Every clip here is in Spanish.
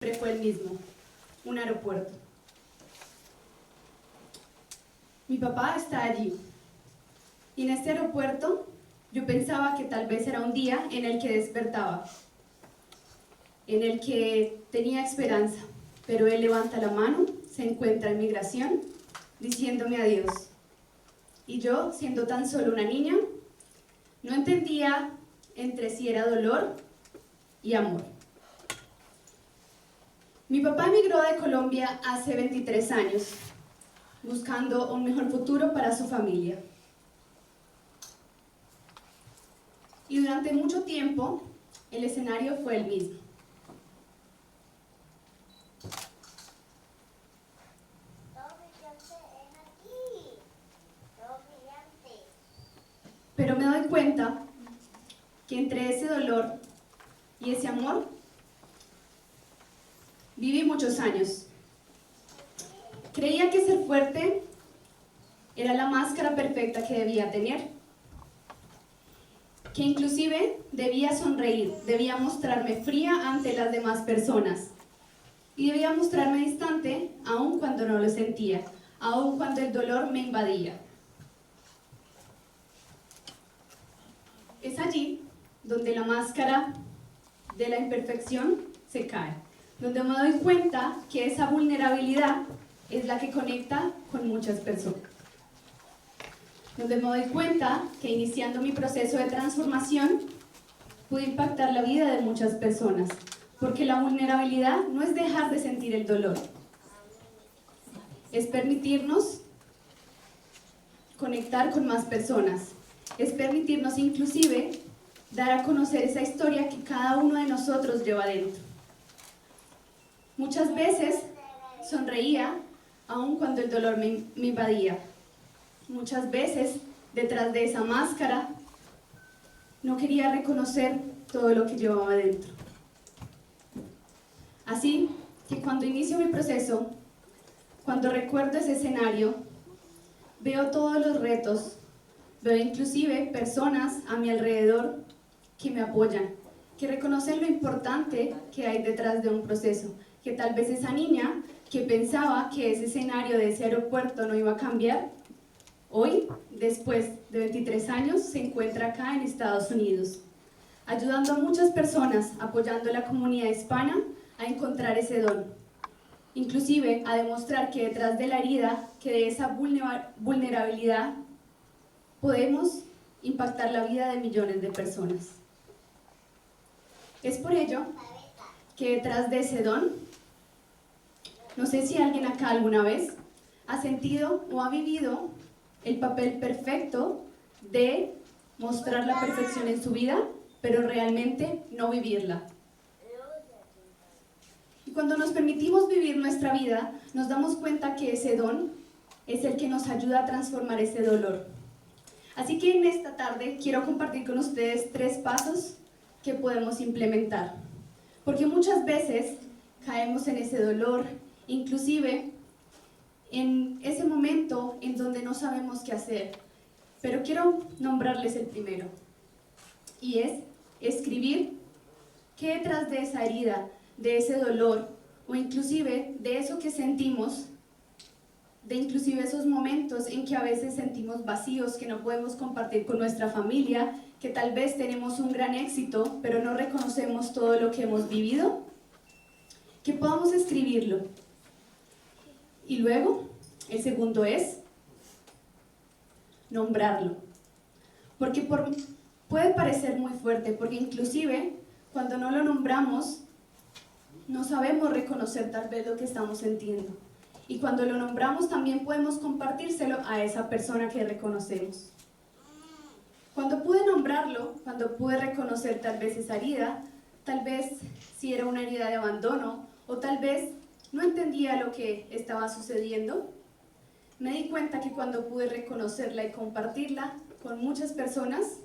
siempre fue el mismo, un aeropuerto. Mi papá está allí, y en este aeropuerto yo pensaba que tal vez era un día en el que despertaba, en el que tenía esperanza, pero él levanta la mano, se encuentra en migración, diciéndome adiós. Y yo, siendo tan solo una niña, no entendía entre si era dolor y amor. Mi papá emigró de Colombia hace 23 años, buscando un mejor futuro para su familia. Y durante mucho tiempo, el escenario fue el mismo. Pero me doy cuenta que entre ese dolor y ese amor, viví muchos años. Creía que ser fuerte era la máscara perfecta que debía tener, que inclusive debía sonreír, debía mostrarme fría ante las demás personas y debía mostrarme distante aun cuando no lo sentía, aun cuando el dolor me invadía. Es allí donde la máscara de la imperfección se cae, donde me doy cuenta que esa vulnerabilidad es la que conecta con muchas personas. Donde me doy cuenta que iniciando mi proceso de transformación pude impactar la vida de muchas personas, porque la vulnerabilidad no es dejar de sentir el dolor, es permitirnos conectar con más personas, es permitirnos inclusive dar a conocer esa historia que cada uno de nosotros lleva dentro. Muchas veces sonreía aun cuando el dolor me invadía. Muchas veces detrás de esa máscara no quería reconocer todo lo que llevaba dentro. Así que cuando inicio mi proceso, cuando recuerdo ese escenario, veo todos los retos, veo inclusive personas a mi alrededor que me apoyan, que reconocen lo importante que hay detrás de un proceso, que tal vez esa niña que pensaba que ese escenario de ese aeropuerto no iba a cambiar, hoy, después de 23 años, se encuentra acá en Estados Unidos, ayudando a muchas personas, apoyando a la comunidad hispana a encontrar ese don, inclusive a demostrar que detrás de la herida, que de esa vulnerabilidad, podemos impactar la vida de millones de personas. Es por ello que detrás de ese don, no sé si alguien acá alguna vez ha sentido o ha vivido el papel perfecto de mostrar la perfección en su vida, pero realmente no vivirla. Y cuando nos permitimos vivir nuestra vida, nos damos cuenta que ese don es el que nos ayuda a transformar ese dolor. Así que en esta tarde quiero compartir con ustedes 3 pasos que podemos implementar. Porque muchas veces caemos en ese dolor, inclusive en ese momento en donde no sabemos qué hacer. Pero quiero nombrarles el primero, y es escribir qué detrás de esa herida, de ese dolor, o inclusive de eso que sentimos, de inclusive esos momentos en que a veces sentimos vacíos, que no podemos compartir con nuestra familia, que tal vez tenemos un gran éxito, pero no reconocemos todo lo que hemos vivido, que podamos escribirlo. Y luego, el segundo es nombrarlo. Porque puede parecer muy fuerte, porque inclusive cuando no lo nombramos, no sabemos reconocer tal vez lo que estamos sintiendo. Y cuando lo nombramos también podemos compartírselo a esa persona que reconocemos. Cuando pude nombrarlo, cuando pude reconocer tal vez esa herida, tal vez si era una herida de abandono, o tal vez no entendía lo que estaba sucediendo, me di cuenta que cuando pude reconocerla y compartirla con muchas personas,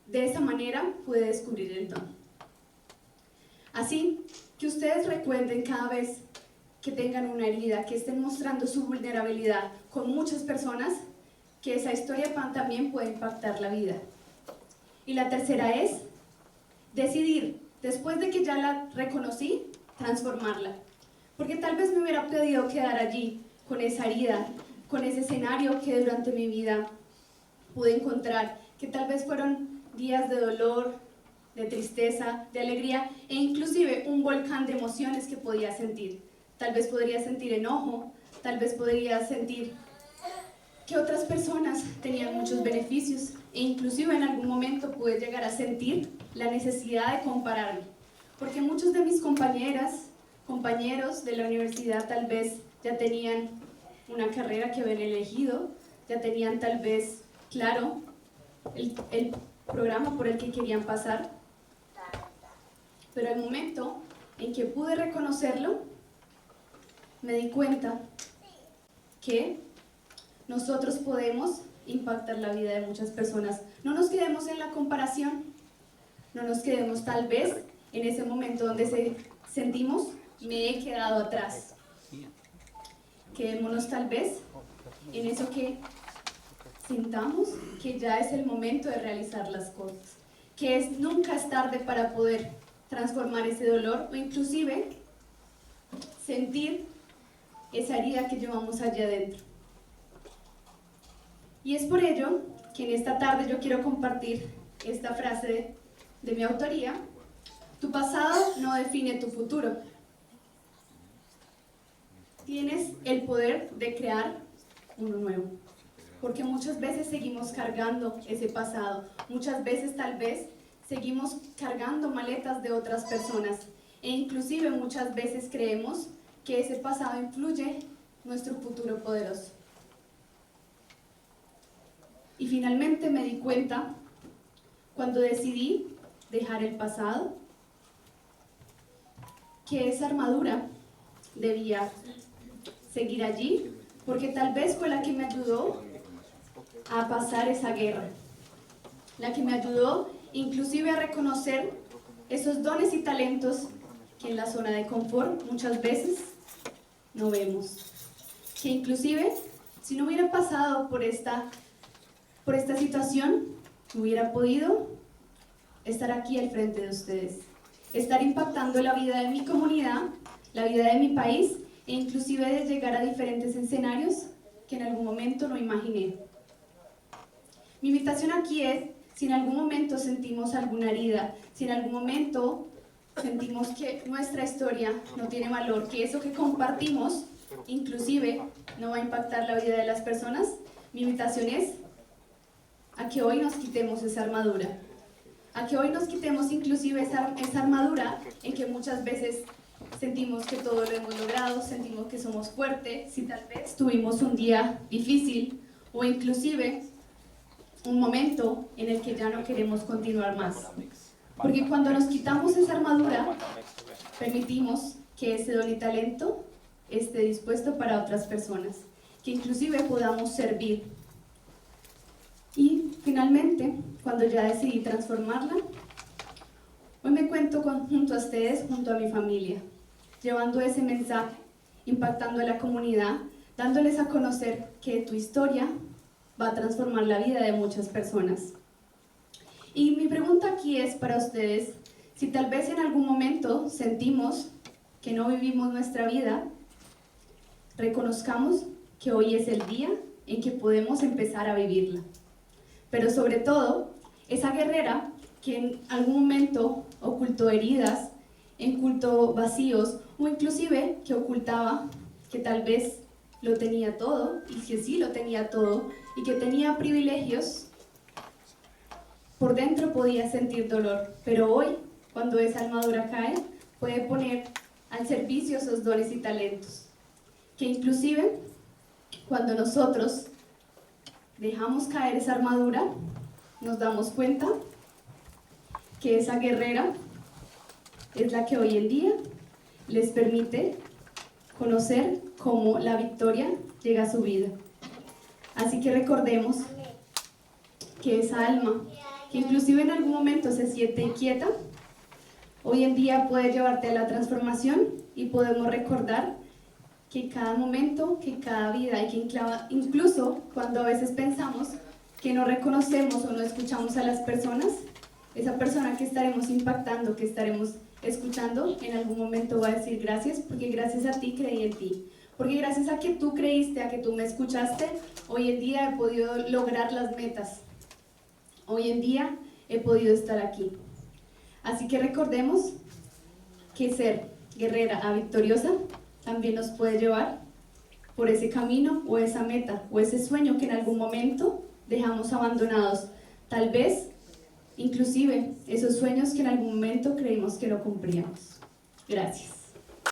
de esa manera pude descubrir el don. Así que ustedes recuerden cada vez que tengan una herida, que estén mostrando su vulnerabilidad con muchas personas, que esa historia también puede impactar la vida. Y la tercera es decidir después de que ya la reconocí, transformarla. Porque tal vez me hubiera podido quedar allí, con esa herida, con ese escenario que durante mi vida pude encontrar, que tal vez fueron días de dolor, de tristeza, de alegría e inclusive un volcán de emociones que podía sentir. Tal vez podría sentir enojo, tal vez podría sentir que otras personas tenían muchos beneficios e inclusive en algún momento pude llegar a sentir la necesidad de compararme, porque muchos de mis compañeros de la universidad tal vez ya tenían una carrera que habían elegido, ya tenían tal vez claro el programa por el que querían pasar, pero al momento en que pude reconocerlo, me di cuenta que nosotros podemos impactar la vida de muchas personas. No nos quedemos en la comparación, no nos quedemos tal vez en ese momento donde sentimos me he quedado atrás. Quedémonos tal vez en eso que sintamos que ya es el momento de realizar las cosas, que nunca es tarde para poder transformar ese dolor o inclusive sentir esa herida que llevamos allá adentro. Y es por ello que en esta tarde yo quiero compartir esta frase de mi autoría: tu pasado no define tu futuro. Tienes el poder de crear uno nuevo. Porque muchas veces seguimos cargando ese pasado, muchas veces tal vez seguimos cargando maletas de otras personas e inclusive muchas veces creemos que ese pasado influye nuestro futuro poderoso. Y finalmente me di cuenta cuando decidí dejar el pasado que esa armadura debía seguir allí porque tal vez fue la que me ayudó a pasar esa guerra, la que me ayudó inclusive a reconocer esos dones y talentos que en la zona de confort muchas veces no vemos, que inclusive si no hubiera pasado por esta situación, hubiera podido estar aquí al frente de ustedes, estar impactando la vida de mi comunidad, la vida de mi país e inclusive de llegar a diferentes escenarios que en algún momento no imaginé. Mi invitación aquí es, si en algún momento sentimos alguna herida, si en algún momento sentimos que nuestra historia no tiene valor, que eso que compartimos inclusive no va a impactar la vida de las personas, mi invitación es a que hoy nos quitemos esa armadura, a que hoy nos quitemos inclusive esa armadura en que muchas veces sentimos que todo lo hemos logrado, sentimos que somos fuertes, si tal vez tuvimos un día difícil o inclusive un momento en el que ya no queremos continuar más. Porque cuando nos quitamos esa armadura, permitimos que ese don y talento esté dispuesto para otras personas, que inclusive podamos servir. Y finalmente, cuando ya decidí transformarla, hoy me cuento junto a ustedes, junto a mi familia, llevando ese mensaje, impactando a la comunidad, dándoles a conocer que tu historia va a transformar la vida de muchas personas. Y mi pregunta aquí es para ustedes, si tal vez en algún momento sentimos que no vivimos nuestra vida, reconozcamos que hoy es el día en que podemos empezar a vivirla. Pero sobre todo, esa guerrera que en algún momento ocultó heridas, ocultó vacíos o inclusive que ocultaba que tal vez lo tenía todo y que sí lo tenía todo y que tenía privilegios, por dentro podía sentir dolor, pero hoy, cuando esa armadura cae, puede poner al servicio esos dones y talentos, que inclusive cuando nosotros dejamos caer esa armadura, nos damos cuenta que esa guerrera es la que hoy en día les permite conocer cómo la victoria llega a su vida. Así que recordemos que esa alma, que inclusive en algún momento se siente inquieta, hoy en día puede llevarte a la transformación y podemos recordar que cada momento, que cada vida, y que incluso cuando a veces pensamos que no reconocemos o no escuchamos a las personas, esa persona que estaremos impactando, que estaremos escuchando, en algún momento va a decir gracias, porque gracias a ti creí en ti. Porque gracias a que tú creíste, a que tú me escuchaste, hoy en día he podido lograr las metas. Hoy en día he podido estar aquí. Así que recordemos que ser guerrera a victoriosa también nos puede llevar por ese camino o esa meta o ese sueño que en algún momento dejamos abandonados. Tal vez, inclusive, esos sueños que en algún momento creímos que no cumplíamos. Gracias.